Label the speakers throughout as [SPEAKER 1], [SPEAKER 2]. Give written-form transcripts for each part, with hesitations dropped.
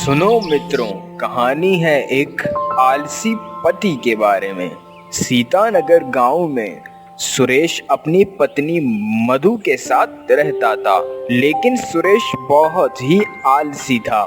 [SPEAKER 1] सुनो मित्रों, कहानी है एक आलसी पति के बारे में। सीतानगर गांव में सुरेश अपनी पत्नी मधु के साथ रहता था, लेकिन सुरेश बहुत ही आलसी था।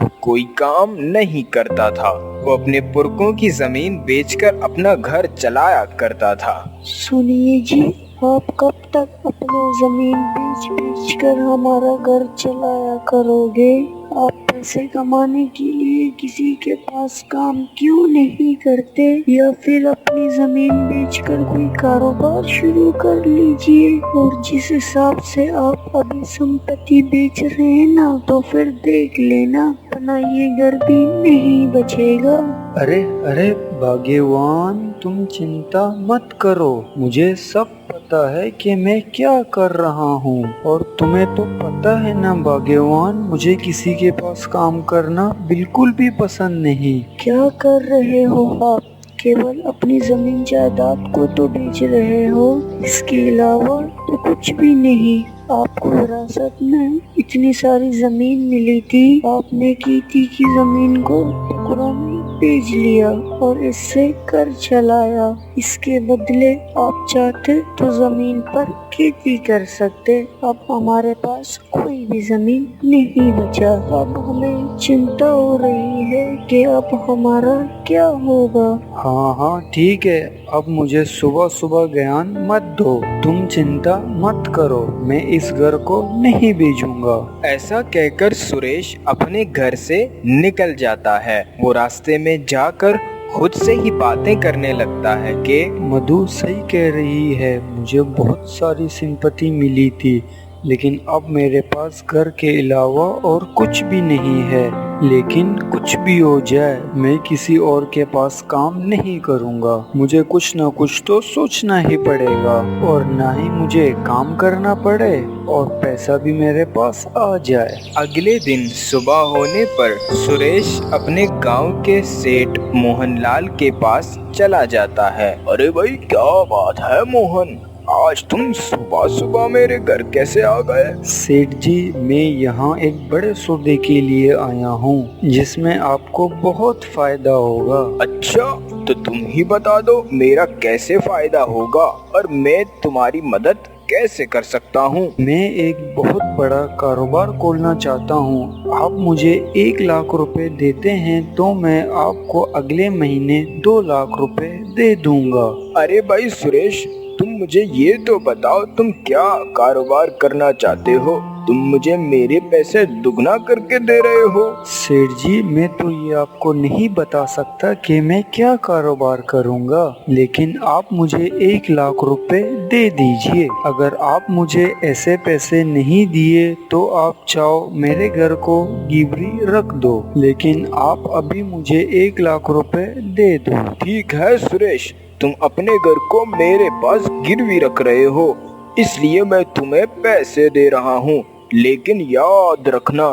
[SPEAKER 1] वो कोई काम नहीं करता था। वो अपने पुरखों की जमीन बेचकर अपना घर चलाया करता था।
[SPEAKER 2] सुनिए जी, आप कब तक अपना जमीन बेच कर हमारा घर चलाया करोगे? आप पैसे कमाने के लिए किसी के पास काम क्यों नहीं करते, या फिर अपनी जमीन बेचकर कोई कारोबार शुरू कर लीजिए। और जिस हिसाब से आप अभी संपत्ति बेच रहे हैं ना, तो फिर देख लेना अपना ये घर भी नहीं बचेगा।
[SPEAKER 3] अरे अरे भाग्यवान, तुम चिंता मत करो। मुझे सब पता है कि मैं क्या कर रहा हूँ। और तुम्हें तो पता है ना भाग्यवान, मुझे किसी के पास काम करना बिल्कुल भी पसंद नहीं।
[SPEAKER 2] क्या कर रहे हो आप? केवल अपनी जमीन जायदाद को तो बेच रहे हो, इसके अलावा तो कुछ भी नहीं। आपको विरासत में इतनी सारी जमीन मिली थी, आपने की थी कि जमीन को टुकड़ों में बेच लिया और इससे घर चलाया। इसके बदले आप चाहते तो जमीन पर खेती कर सकते। अब हमारे पास कोई भी जमीन नहीं बचा। अब हमें चिंता हो रही है कि अब हमारा क्या होगा।
[SPEAKER 3] हाँ हाँ ठीक है, अब मुझे सुबह सुबह ज्ञान मत दो। तुम चिंता मत करो, मैं इस घर को नहीं बेचूंगा।
[SPEAKER 1] ऐसा कहकर सुरेश अपने घर से निकल जाता है। वो रास्ते में जाकर खुद से ही बातें करने लगता है कि
[SPEAKER 3] मधु सही कह रही है, मुझे बहुत सारी संपत्ति मिली थी, लेकिन अब मेरे पास घर के अलावा और कुछ भी नहीं है। लेकिन कुछ भी हो जाए, मैं किसी और के पास काम नहीं करूंगा। मुझे कुछ न कुछ तो सोचना ही पड़ेगा, और ना ही मुझे काम करना पड़े और पैसा भी मेरे पास आ जाए।
[SPEAKER 1] अगले दिन सुबह होने पर सुरेश अपने गांव के सेठ मोहनलाल के पास चला जाता है। अरे भाई, क्या बात है मोहन, आज तुम सुबह सुबह मेरे घर कैसे आ गए?
[SPEAKER 3] सेठ जी, मैं यहाँ एक बड़े सौदे के लिए आया हूँ, जिसमें आपको बहुत फायदा होगा।
[SPEAKER 1] अच्छा, तो तुम ही बता दो मेरा कैसे फायदा होगा और मैं तुम्हारी मदद कैसे कर सकता हूँ?
[SPEAKER 3] मैं एक बहुत बड़ा कारोबार खोलना चाहता हूँ। आप मुझे 1 लाख रुपए देते हैं तो मैं आपको अगले महीने 2 लाख रुपए दे दूंगा।
[SPEAKER 1] अरे भाई सुरेश, तुम मुझे ये तो बताओ, तुम क्या कारोबार करना चाहते हो? तुम मुझे मेरे पैसे दुगना करके दे रहे हो।
[SPEAKER 3] सेठ जी, मैं तो ये आपको नहीं बता सकता कि मैं क्या कारोबार करूंगा, लेकिन आप मुझे 1 लाख रुपए दे दीजिए। अगर आप मुझे ऐसे पैसे नहीं दिए तो आप चाहो मेरे घर को गिरवी रख दो, लेकिन आप अभी मुझे 1 लाख रुपए दे दो।
[SPEAKER 1] ठीक है सुरेश, तुम अपने घर को मेरे पास गिरवी रख रहे हो, इसलिए मैं तुम्हें पैसे दे रहा हूँ। लेकिन याद रखना,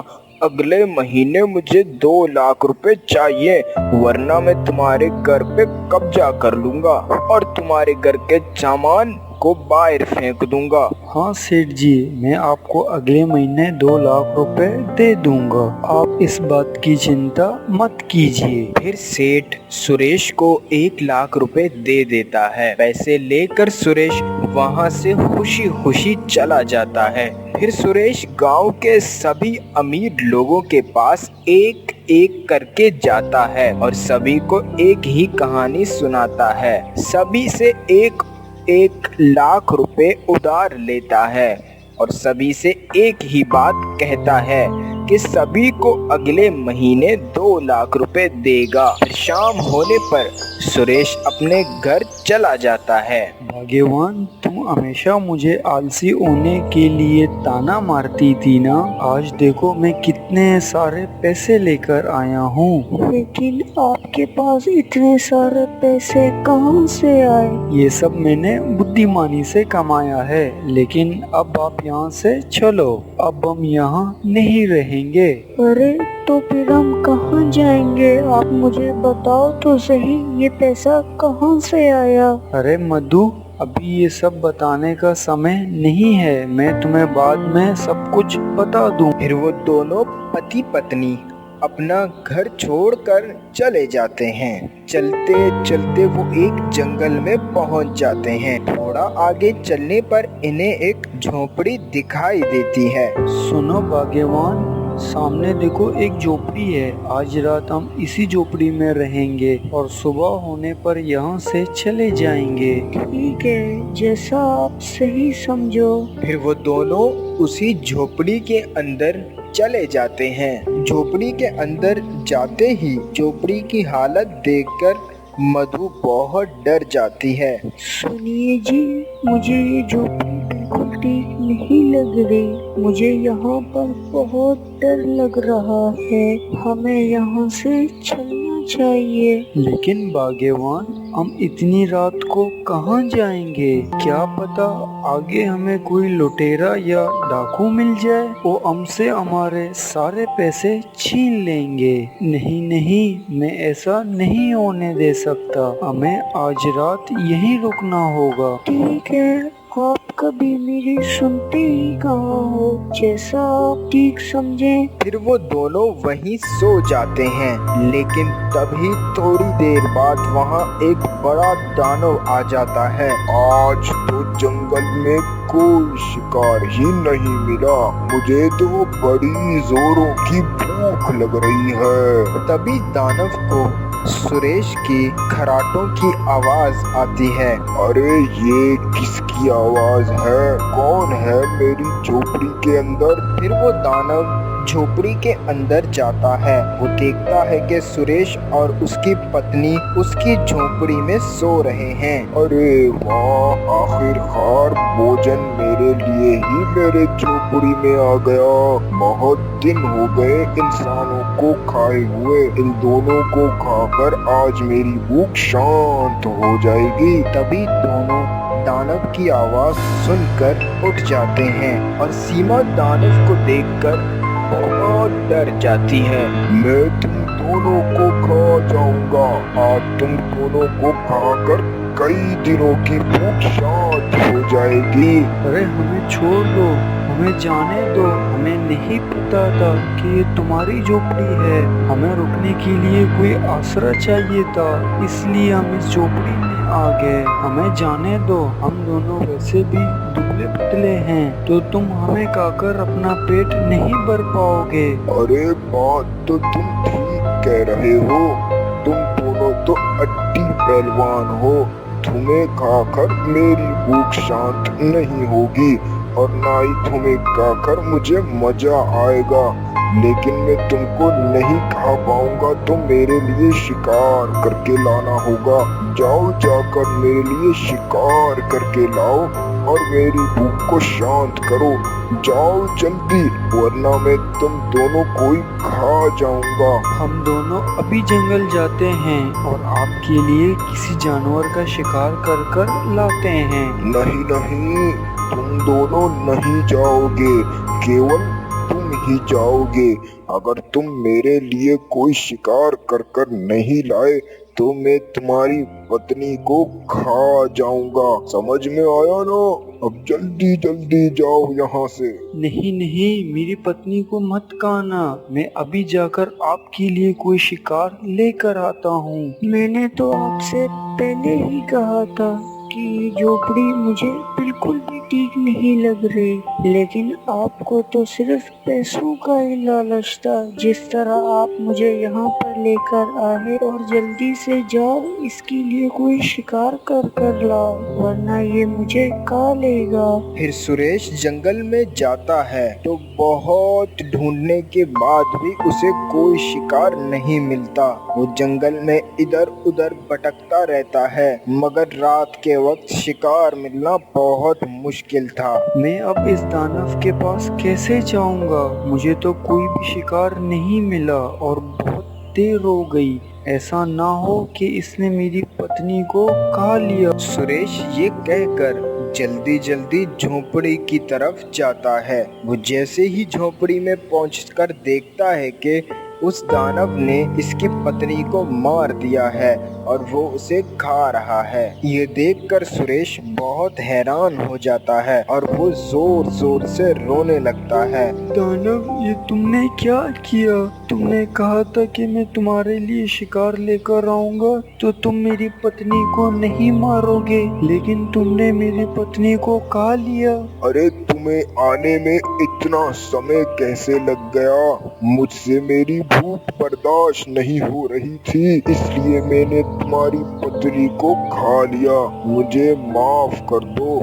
[SPEAKER 1] अगले महीने मुझे 2 लाख रुपए चाहिए, वरना मैं तुम्हारे घर पे कब्जा कर लूंगा और तुम्हारे घर के सामान को बाहर फेंक दूंगा।
[SPEAKER 3] हाँ सेठ जी, मैं आपको अगले महीने 2 लाख रुपए दे दूंगा। आप इस बात की चिंता मत कीजिए।
[SPEAKER 1] फिर सेठ सुरेश को 1 लाख रुपए दे देता है। पैसे लेकर सुरेश वहाँ से खुशी खुशी चला जाता है। फिर सुरेश गांव के सभी अमीर लोगों के पास एक एक करके जाता है और सभी को एक ही कहानी सुनाता है। सभी से 1 लाख रुपए उधार लेता है और सभी से एक ही बात कहता है कि सभी को अगले महीने 2 लाख रुपए देगा। शाम होने पर सुरेश अपने घर चला जाता है।
[SPEAKER 3] भाग्यवान, तुम हमेशा मुझे आलसी होने के लिए ताना मारती थी ना। आज देखो मैं कितने सारे पैसे लेकर आया हूँ।
[SPEAKER 2] लेकिन आपके पास इतने सारे पैसे कहाँ से आए?
[SPEAKER 3] ये सब मैंने बुद्धिमानी से कमाया है। लेकिन अब आप यहाँ से चलो, अब हम यहाँ नहीं रहेंगे।
[SPEAKER 2] अरे, तो फिर हम कहाँ जाएंगे? आप मुझे बताओ तो सही, ये पैसा कहाँ से आया?
[SPEAKER 3] अरे मधु, अभी ये सब बताने का समय नहीं है, मैं तुम्हें बाद में सब कुछ बता दूं।
[SPEAKER 1] फिर वो दोनों पति पत्नी अपना घर छोड़कर चले जाते हैं। चलते चलते वो एक जंगल में पहुंच जाते हैं। थोड़ा आगे चलने पर इन्हें एक झोपड़ी दिखाई देती है।
[SPEAKER 3] सुनो भाग्यवान, सामने देखो एक झोपड़ी है। आज रात हम इसी झोपड़ी में रहेंगे और सुबह होने पर यहाँ से चले जाएंगे।
[SPEAKER 2] ठीक है, जैसा आप सही समझो।
[SPEAKER 1] फिर वो दोनों उसी झोपड़ी के अंदर चले जाते हैं। झोपड़ी के अंदर जाते ही झोपड़ी की हालत देखकर मधु बहुत डर जाती है।
[SPEAKER 2] सुनिए जी, मुझे ये झोपड़ी बिल्कुल ठीक नहीं लग रही। मुझे यहाँ पर बहुत डर लग रहा है। हमें यहाँ से चलना चाहिए।
[SPEAKER 3] लेकिन भाग्यवान, हम इतनी रात को कहाँ जाएंगे? क्या पता आगे हमें कोई लुटेरा या डाकू मिल जाए, वो हमसे हमारे सारे पैसे छीन लेंगे। नहीं नहीं, मैं ऐसा नहीं होने दे सकता। हमें आज रात यहीं रुकना होगा।
[SPEAKER 2] ठीक है, आप कभी मेरी सुनते ही कहाँ हो। जैसा आप ठीक समझे।
[SPEAKER 1] फिर वो दोनों वहीं सो जाते हैं। लेकिन तभी थोड़ी देर बाद वहाँ एक बड़ा दानव आ जाता है।
[SPEAKER 4] आज तो जंगल में कोई शिकार ही नहीं मिला। मुझे तो बड़ी जोरों की भूख लग रही है।
[SPEAKER 1] तभी दानव को सुरेश की खराटों की आवाज आती है।
[SPEAKER 4] अरे ये किसकी आवाज है? कौन है मेरी झोपड़ी के अंदर?
[SPEAKER 1] फिर वो दानव झोपड़ी के अंदर जाता है। वो देखता है कि सुरेश और उसकी पत्नी उसकी झोपड़ी में सो रहे हैं।
[SPEAKER 4] अरे वाह, आखिरकार भोजन मेरे लिए ही मेरे झोपड़ी में आ गया। बहुत दिन हो गए इंसानों को खाए हुए। इन दोनों को खाकर आज मेरी भूख शांत हो जाएगी।
[SPEAKER 1] तभी दोनों दानव की आवाज सुनकर उठ जाते हैं और सीमा दानव को देखकर बहुत डर जाती है।
[SPEAKER 4] मैं तुम दोनों को खा जाऊंगा। आज तुम दोनों को खाकर कई दिनों की भूख शांत हो जाएगी।
[SPEAKER 3] अरे हमें छोड़ दो, हमें जाने दो। हमें नहीं पता था कि ये तुम्हारी झोपड़ी है। हमें रुकने के लिए कोई आसरा चाहिए था, इसलिए हम इस झोपड़ी में आ गए। हमें जाने दो। हम दोनों वैसे भी दुबले पतले हैं, तो तुम हमें खाकर अपना पेट नहीं भर पाओगे।
[SPEAKER 4] अरे बात तो तुम ठीक कह रहे हो। तुम दोनों तो अड्डी पहलवान हो। तुम्हें खाकर मेरी भूख शांत नहीं होगी और ना ही तुम्हें खाकर मुझे मजा आएगा। लेकिन मैं तुमको नहीं खा पाऊंगा, तो मेरे लिए शिकार करके लाना होगा। जाओ, जाकर मेरे लिए शिकार करके लाओ और मेरी भूख को शांत करो। जाओ जल्दी, वरना मैं तुम दोनों को ही खा जाऊंगा।
[SPEAKER 3] हम दोनों अभी जंगल जाते हैं और आपके लिए किसी जानवर का शिकार कर कर लाते हैं।
[SPEAKER 4] नहीं नहीं, तुम दोनों नहीं जाओगे, केवल तुम ही जाओगे। अगर तुम मेरे लिए कोई शिकार कर कर नहीं लाए तो मैं तुम्हारी पत्नी को खा जाऊंगा। समझ में आया ना? अब जल्दी जल्दी जाओ यहाँ से।
[SPEAKER 3] नहीं नहीं, मेरी पत्नी को मत खाना। मैं अभी जाकर आपके लिए कोई शिकार लेकर आता हूँ।
[SPEAKER 2] मैंने तो आपसे पहले ही कहा था कि झोपड़ी मुझे बिल्कुल भी ठीक नहीं लग रही। लेकिन आपको तो सिर्फ पैसों का ही लालच था। जिस तरह आप मुझे यहाँ पर लेकर आए और जल्दी से जाओ, इसके लिए कोई शिकार कर कर लाओ, वरना ये मुझे खा लेगा।
[SPEAKER 1] फिर सुरेश जंगल में जाता है तो बहुत ढूंढने के बाद भी उसे कोई शिकार नहीं मिलता। वो जंगल में इधर उधर भटकता रहता है, मगर रात के वक्त शिकार मिलना बहुत मुश्किल था।
[SPEAKER 3] मैं अब इस दानव के पास कैसे जाऊंगा? मुझे तो कोई भी शिकार नहीं मिला और बहुत देर हो गई। ऐसा ना हो कि इसने मेरी पत्नी को खा लिया।
[SPEAKER 1] सुरेश ये कहकर जल्दी जल्दी झोपड़ी की तरफ जाता है। वो जैसे ही झोपड़ी में पहुंचकर देखता है कि उस दानव ने इसकी पत्नी को मार दिया है और वो उसे खा रहा है। ये देखकर सुरेश बहुत हैरान हो जाता है और वो जोर जोर से रोने लगता है।
[SPEAKER 3] दानव, ये तुमने क्या किया? तुमने कहा था कि मैं तुम्हारे लिए शिकार लेकर आऊंगा तो तुम मेरी पत्नी को नहीं मारोगे, लेकिन तुमने मेरी पत्नी को खा लिया।
[SPEAKER 4] अरे तुम्हें आने में इतना समय कैसे लग गया? मुझसे मेरी भूख बर्दाश्त नहीं हो रही थी, इसलिए मैंने तुम्हारी पत्नी को खा लिया। मुझे माफ कर दो।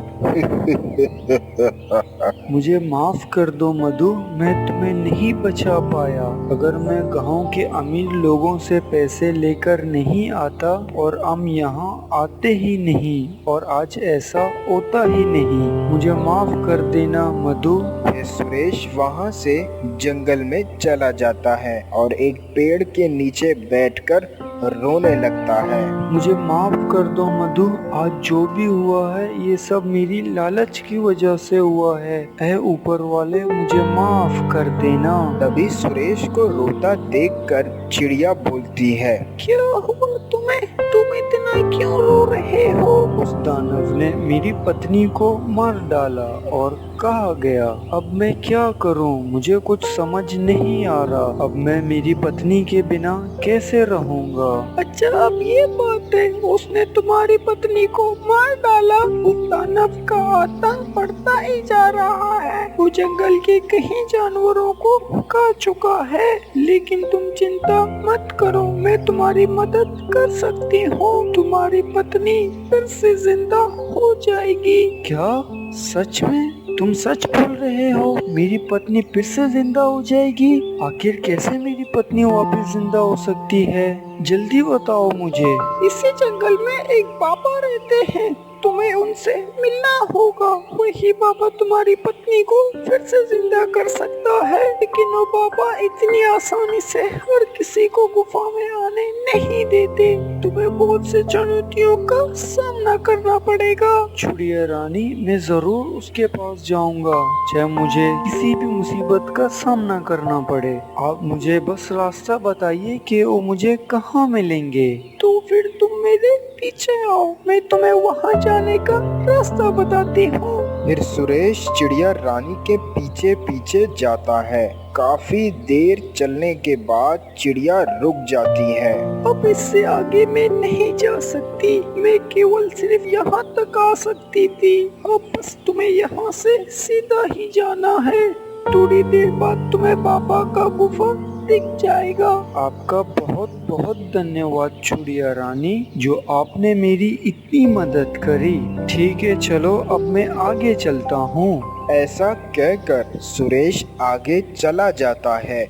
[SPEAKER 3] मुझे माफ कर दो मधु, मैं तुम्हें नहीं बचा पाया। अगर मैं गांव के अमीर लोगों से पैसे लेकर नहीं आता और हम यहाँ आते ही नहीं और आज ऐसा होता ही नहीं। मुझे माफ कर देना मधु।
[SPEAKER 1] फिर सुरेश वहाँ से जंगल में चला जाता है और एक पेड़ के नीचे बैठकर रोने लगता है।
[SPEAKER 3] मुझे माफ कर दो मधु, आज जो भी हुआ है ये सब मेरी लालच की वजह से हुआ है। ऐ ऊपर वाले, मुझे माफ कर देना।
[SPEAKER 1] तभी सुरेश को रोता देखकर चिड़िया बोलती है,
[SPEAKER 2] क्या हुआ तुम्हें? तुम इतना क्यों रो रहे हो?
[SPEAKER 3] उस दानव ने मेरी पत्नी को मार डाला और कहा गया। अब मैं क्या करूं? मुझे कुछ समझ नहीं आ रहा। अब मैं मेरी पत्नी के बिना कैसे रहूंगा?
[SPEAKER 2] अच्छा, अब ये बात है, उसने तुम्हारी पत्नी को मार डाला। उस दानव का आतंक बढ़ता ही जा रहा है। वो जंगल के कई जानवरों को खा चुका है, लेकिन तुम चिंता मत करो, मैं तुम्हारी मदद कर सकती हूँ। तुम्हारी पत्नी फिर से जिंदा हो जाएगी।
[SPEAKER 3] क्या? सच में? तुम सच बोल रहे हो? मेरी पत्नी फिर से जिंदा हो जाएगी? आखिर कैसे मेरी पत्नी वापस जिंदा हो सकती है? जल्दी बताओ मुझे।
[SPEAKER 2] इसी जंगल में एक बाबा रहते हैं, तुम्हें उनसे मिलना होगा। वही बाबा तुम्हारी पत्नी को फिर से जिंदा कर सकता है, लेकिन वो बाबा इतनी आसानी से हर किसी को गुफा में आने नहीं देते। तुम्हें बहुत से चुनौतियों का सामना करना पड़ेगा।
[SPEAKER 3] चिड़िया रानी, मैं जरूर उसके पास जाऊंगा, चाहे मुझे किसी भी मुसीबत का सामना करना पड़े। आप मुझे बस रास्ता बताइए कि वो मुझे कहाँ मिलेंगे।
[SPEAKER 2] तो फिर तुम मेरे पीछे आओ, मैं तुम्हें वहाँ जाने का रास्ता बताती हूँ।
[SPEAKER 1] फिर सुरेश चिड़िया रानी के पीछे पीछे जाता है। काफी देर चलने के बाद चिड़िया रुक जाती है।
[SPEAKER 2] अब इससे आगे मैं नहीं जा सकती, मैं केवल सिर्फ यहाँ तक आ सकती थी। अब बस तुम्हें यहाँ से सीधा ही जाना है। थोड़ी देर बाद तुम्हें बाबा का गुफा दिख जाएगा।
[SPEAKER 3] आपका बहुत बहुत धन्यवाद चिड़िया रानी, जो आपने मेरी इतनी मदद करी। ठीक है, चलो अब मैं आगे चलता हूँ।
[SPEAKER 1] ऐसा कहकर सुरेश आगे चला जाता है।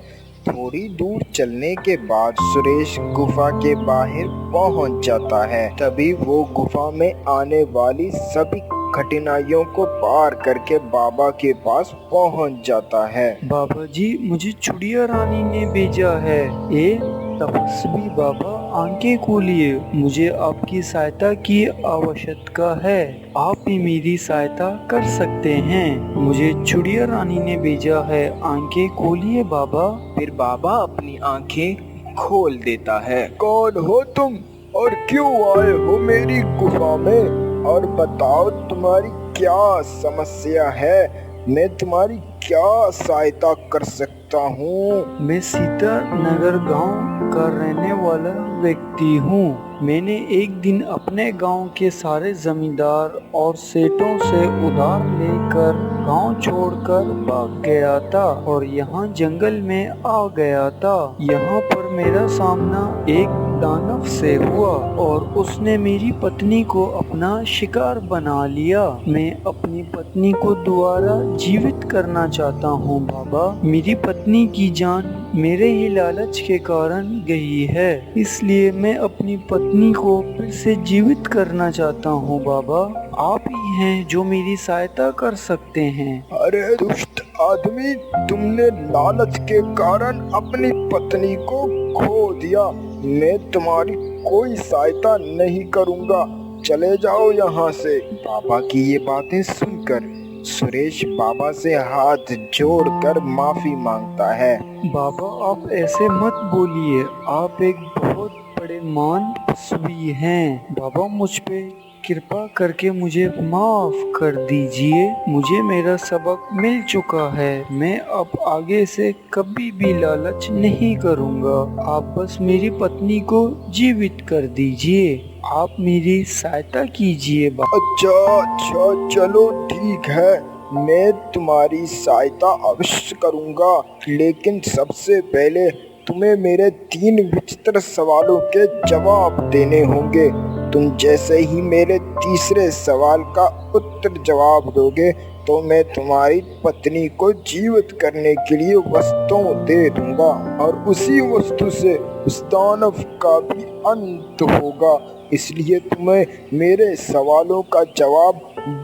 [SPEAKER 1] थोड़ी दूर चलने के बाद सुरेश गुफा के बाहर पहुंच जाता है। तभी वो गुफा में आने वाली सभी कठिनाइयों को पार करके बाबा के पास पहुंच जाता है।
[SPEAKER 3] बाबा जी, मुझे चिड़िया रानी ने भेजा है। ए तपस्वी बाबा, आंखें खोलिए, मुझे आपकी सहायता की आवश्यकता है। आप ही मेरी सहायता कर सकते हैं। मुझे चिड़िया रानी ने भेजा है, आंखें खोलिए बाबा।
[SPEAKER 1] फिर बाबा अपनी आंखें खोल देता है।
[SPEAKER 4] कौन हो तुम और क्यों आए हो मेरी गुफा में? और बताओ तुम्हारी क्या समस्या है? मैं तुम्हारी क्या सहायता कर सकता हूँ?
[SPEAKER 3] मैं सीता नगर गांव का रहने वाला व्यक्ति हूँ। मैंने एक दिन अपने गांव के सारे जमींदार और सेठों से उधार लेकर गांव छोड़कर भाग गया था और यहाँ जंगल में आ गया था। यहाँ पर मेरा सामना एक दानव से हुआ और उसने मेरी पत्नी को अपना शिकार बना लिया। मैं अपनी पत्नी को दोबारा जीवित करना चाहता हूँ बाबा। मेरी पत्नी की जान मेरे ही लालच के कारण गई है, इसलिए मैं अपनी पत्नी को फिर से जीवित करना चाहता हूँ बाबा। आप ही हैं जो मेरी सहायता कर सकते हैं।
[SPEAKER 4] अरे दुष्ट आदमी, तुमने लालच के कारण अपनी पत्नी को खो दिया। मैं तुम्हारी कोई सहायता नहीं करूँगा, चले जाओ यहाँ से।
[SPEAKER 1] बाबा की ये बातें सुनकर सुरेश बाबा से हाथ जोड़कर माफी मांगता है।
[SPEAKER 3] बाबा आप ऐसे मत बोलिए, आप एक बहुत बड़े मान तस्वी हैं। बाबा मुझ पे कृपा करके मुझे माफ कर दीजिए। मुझे मेरा सबक मिल चुका है। मैं अब आगे से कभी भी लालच नहीं करूँगा। आप बस मेरी पत्नी को जीवित कर दीजिए। आप मेरी सहायता कीजिए बाबा।
[SPEAKER 4] अच्छा चलो ठीक है, मैं तुम्हारी सहायता अवश्य करूंगा, लेकिन सबसे पहले तुम्हें मेरे 3 विचित्र सवालों के जवाब देने होंगे। तुम जैसे ही मेरे तीसरे सवाल का उत्तर जवाब दोगे तो मैं तुम्हारी पत्नी को जीवित करने के लिए वस्तुएं दे दूंगा और उसी वस्तु से उस दानव का भी अंत होगा। इसलिए तुम्हें मेरे सवालों का जवाब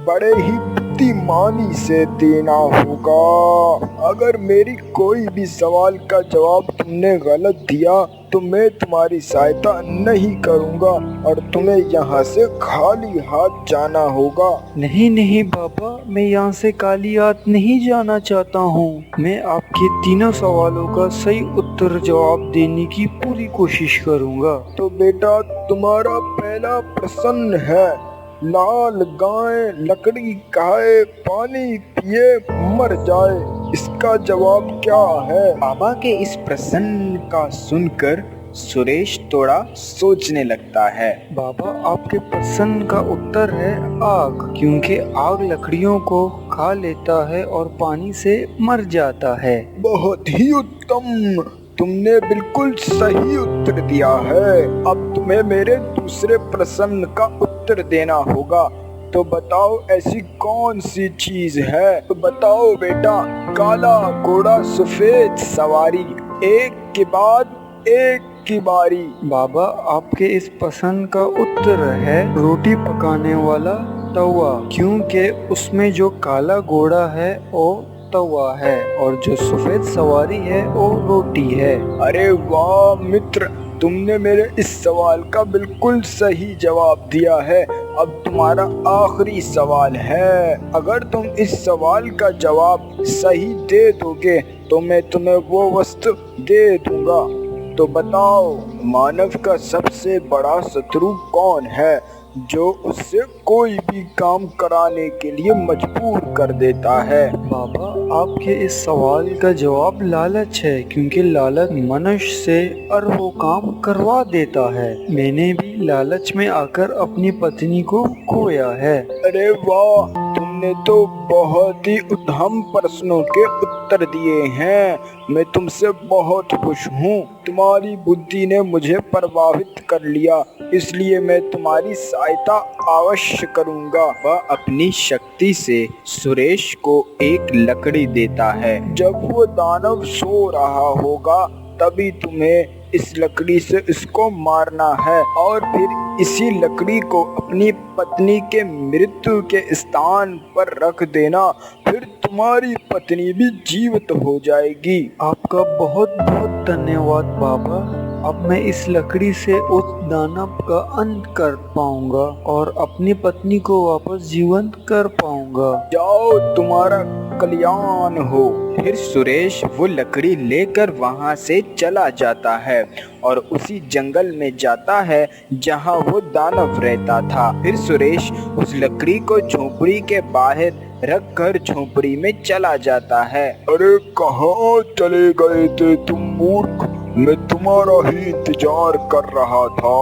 [SPEAKER 4] बड़े ही बुद्धिमानी से देना होगा। अगर मेरी कोई भी सवाल का जवाब तुमने गलत दिया तो मैं तुम्हारी सहायता नहीं करूंगा और तुम्हें यहाँ से खाली हाथ जाना होगा।
[SPEAKER 3] नहीं बाबा, मैं यहाँ से खाली हाथ नहीं जाना चाहता हूँ। मैं आपके तीनों सवालों का सही उत्तर जवाब देने की पूरी कोशिश करूँगा।
[SPEAKER 4] तो बेटा तुम्हारा पहला प्रश्न है, लाल गाय लकड़ी खाए पानी पिए मर जाए, इसका जवाब क्या है?
[SPEAKER 1] बाबा के इस प्रश्न का सुनकर सुरेश थोड़ा सोचने लगता है।
[SPEAKER 3] बाबा आपके प्रश्न का उत्तर है आग, क्योंकि आग लकड़ियों को खा लेता है और पानी से मर जाता है।
[SPEAKER 4] बहुत ही उत्तम, तुमने बिल्कुल सही उत्तर दिया है। अब तुम्हें मेरे दूसरे प्रश्न का उत्तर देना होगा। तो बताओ ऐसी कौन सी चीज है? तो बताओ बेटा, काला घोड़ा सफेद सवारी, एक के बाद एक की बारी।
[SPEAKER 3] बाबा आपके इस प्रश्न का उत्तर है रोटी पकाने वाला तवा, क्योंकि उसमें जो काला घोड़ा है वो तवा है और जो सफेद सवारी है वो रोटी है।
[SPEAKER 4] अरे वाह मित्र, तुमने मेरे इस सवाल का बिल्कुल सही जवाब दिया है। अब तुम्हारा आखिरी सवाल है। अगर तुम इस सवाल का जवाब सही दे दोगे तो मैं तुम्हें वो वस्तु दे दूंगा। तो बताओ, मानव का सबसे बड़ा शत्रु कौन है जो उससे कोई भी काम कराने के लिए मजबूर कर देता है?
[SPEAKER 3] बाबा आपके इस सवाल का जवाब लालच है, क्योंकि लालच मनुष्य से अरबों काम करवा देता है। मैंने भी लालच में आकर अपनी पत्नी को खोया है।
[SPEAKER 4] अरे वाह, तुमने तो बहुत ही उत्तम प्रश्नों के उत्तर दिए हैं। मैं तुमसे बहुत खुश हूँ। तुम्हारी बुद्धि ने मुझे प्रभावित कर लिया, इसलिए मैं तुम्हारी सहायता अवश्य करूँगा।
[SPEAKER 1] वह अपनी शक्ति से सुरेश को एक लकड़ी देता है।
[SPEAKER 4] जब वो दानव सो रहा होगा तभी तुम्हें इस लकड़ी से इसको मारना है और फिर इसी लकड़ी को अपनी पत्नी के मृत्यु के स्थान पर रख देना। फिर तुम्हारी पत्नी भी जीवित हो जाएगी।
[SPEAKER 3] आपका बहुत बहुत धन्यवाद बाबा। अब मैं इस लकड़ी से उस दानव का अंत कर पाऊंगा और अपनी पत्नी को वापस जीवंत कर पाऊंगा।
[SPEAKER 4] जाओ, तुम्हारा कल्याण हो।
[SPEAKER 1] फिर सुरेश वो लकड़ी लेकर वहां से चला जाता है और उसी जंगल में जाता है जहां वो दानव रहता था। फिर सुरेश उस लकड़ी को झोपड़ी के बाहर रख कर झोपड़ी में चला जाता है।
[SPEAKER 4] अरे कहाँ चले गए थे तुम मूर्ख? मैं तुम्हारा ही इंतजार कर रहा था।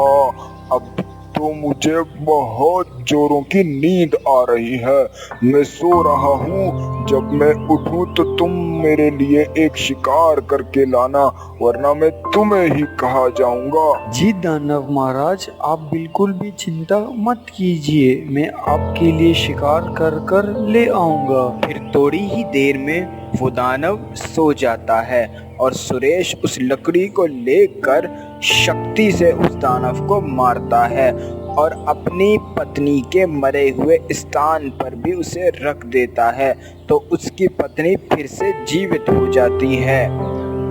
[SPEAKER 4] अब तो मुझे बहुत जोरों की नींद आ रही है। मैं सो रहा हूँ। जब मैं उठूँ तो तुम मेरे लिए एक शिकार करके लाना, वरना मैं तुम्हें ही कहा जाऊंगा।
[SPEAKER 3] जी दानव महाराज, आप बिल्कुल भी चिंता मत कीजिए। मैं आपके लिए शिकार कर कर ले आऊंगा।
[SPEAKER 1] फिर थोड़ी ही देर में वो दानव सो जाता है और सुरेश उस लकड़ी को लेकर शक्ति से उस दानव को मारता है और अपनी पत्नी के मरे हुए स्थान पर भी उसे रख देता है। तो उसकी पत्नी फिर से जीवित हो जाती है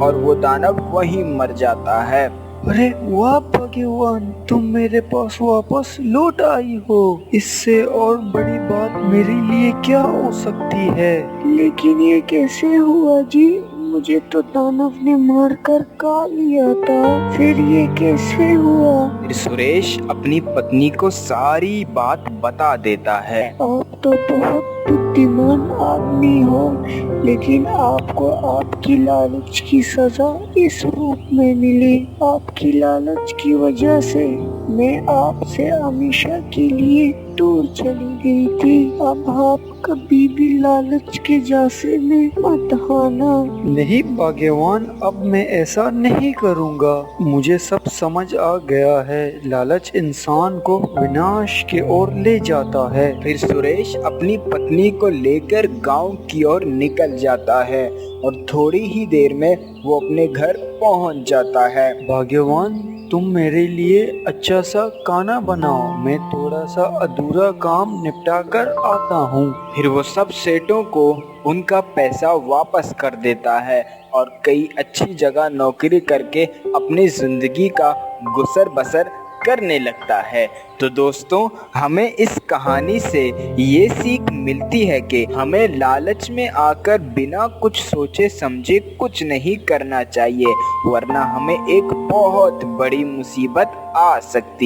[SPEAKER 1] और वो दानव वहीं मर जाता है।
[SPEAKER 3] अरे वाह भगवान, तुम मेरे पास वापस लौट आई हो। इससे और बड़ी बात मेरे लिए क्या हो सकती है।
[SPEAKER 2] लेकिन ये कैसे हुआ जी? मुझे तो दानव ने मारकर खा लिया था, फिर ये कैसे हुआ?
[SPEAKER 1] फिर सुरेश अपनी पत्नी को सारी बात बता देता है।
[SPEAKER 2] आप तो बहुत बुद्धिमान आदमी हो, लेकिन आपको आपकी लालच की सजा इस रूप में मिली। आपकी लालच की वजह से मैं आपसे हमेशा के लिए दूर चली गई थी। अब आप कभी भी लालच के झांसे में मत आना।
[SPEAKER 3] नहीं भाग्यवान, अब मैं ऐसा नहीं करूँगा। मुझे सब समझ आ गया है, लालच इंसान को विनाश की ओर ले जाता है।
[SPEAKER 1] फिर सुरेश अपनी पत्नी को लेकर गांव की ओर निकल जाता है और थोड़ी ही देर में वो अपने घर पहुंच जाता है।
[SPEAKER 3] भाग्यवान, तुम मेरे लिए अच्छा सा खाना बनाओ, मैं थोड़ा सा अधूरा काम निपटा कर आता हूँ।
[SPEAKER 1] फिर वो सब सेठों को उनका पैसा वापस कर देता है और कई अच्छी जगह नौकरी करके अपनी जिंदगी का गुजर बसर करने लगता है। तो दोस्तों, हमें इस कहानी से ये सीख मिलती है कि हमें लालच में आकर बिना कुछ सोचे समझे कुछ नहीं करना चाहिए, वरना हमें एक बहुत बड़ी मुसीबत आ सकती है।